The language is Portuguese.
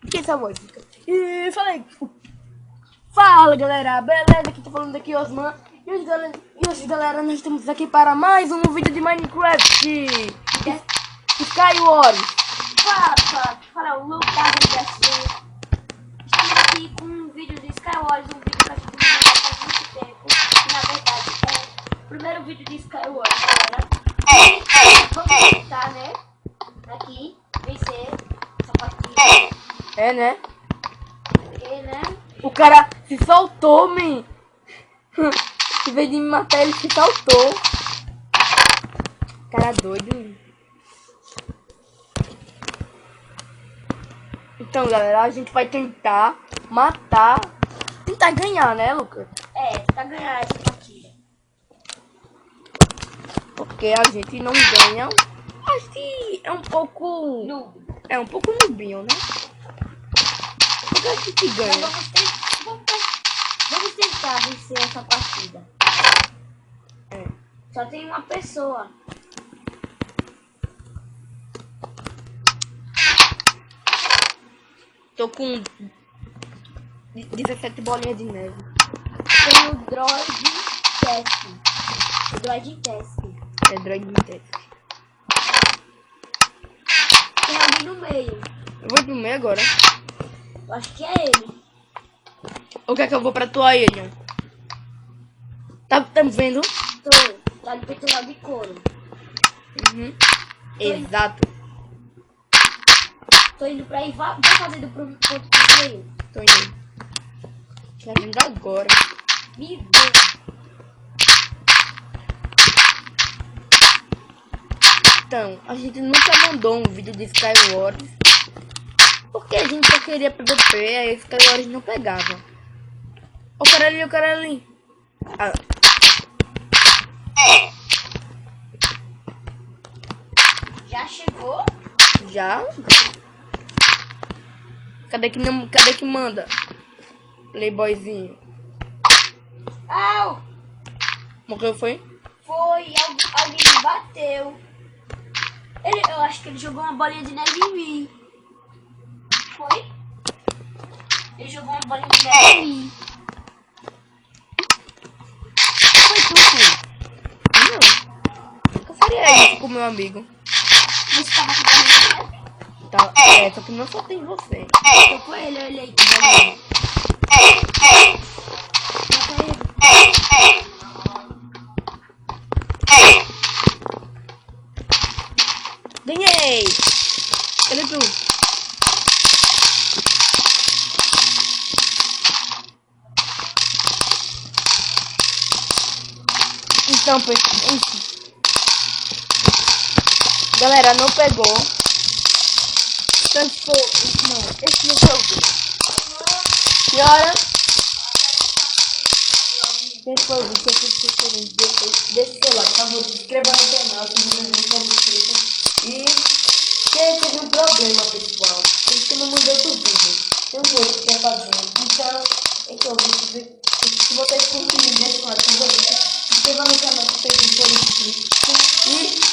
Que essa voz fica? E falei, fala galera, beleza? Aqui tô falando aqui Osman. E hoje galera, nós estamos aqui para mais um vídeo de Minecraft Skywars. Fala, o Lucas Estamos aqui com um vídeo de Skywars, um vídeo que a gente não faz muito tempo. E, na verdade, é o primeiro vídeo de Skywars, galera. Vamos tentar, né? Aqui, vencer essa partida. É, né? Porque, né? O cara se soltou, man. Em vez de me matar, ele se soltou. Cara doido, man. Então, galera, a gente vai tentar matar. Tentar ganhar, né, Lucas? É, tentar ganhar essa partida. Porque a gente não ganha. Acho que é um pouco. Noob. É um pouco nubinho, né? Porque a gente Mas ganha. vamos tentar vencer essa partida. É. Só tem uma pessoa. Tô com 17 bolinhas de neve. Tem o Droid Test. O Droid Test. É droid de teste. Tem alguém no meio. Eu vou pro meio agora. Eu acho que é ele. Ou quer que eu vou pra tua ilha? Tá vendo? Tá de peitoral de couro. Uhum. Exato. Tô indo pra aí. Vai fazendo pro ponto do meio. Tô indo. Tá vendo agora. Me vê. Então, a gente nunca mandou um vídeo de Skywars. Porque a gente só queria PVP, aí Skywars não pegava. Ó o cara ali, o cara ali. Ah. Já chegou? Já? Cadê que manda? Playboyzinho. Au! Morreu, foi? Foi. Alguém me bateu. Eu acho que ele jogou uma bolinha de neve em mim. Foi? Ele jogou uma bolinha de neve em mim. Foi tu, filho? Não. Nunca faria isso com meu amigo. Você tava com bolinha de neve? Tá, só que não só tem você. Tô com ele, olha aí. Mata ele. Ganhei! Cadê tu? Então, galera, não pegou. Tanto for. Não, esse não foi o vídeo. Senhora? Esse foi o vídeo. Se vocês querem ver, deixa o seu like, por favor, se inscreva no canal, se você não for inscrito. E teve um problema, pessoal. Porque não mudou do vídeo. Tem um outro que quer fazer. Então, é que eu vi. Se vocês curtirem, deixa o like, por favor, se inscreva no canal se vocês não forem inscritos. E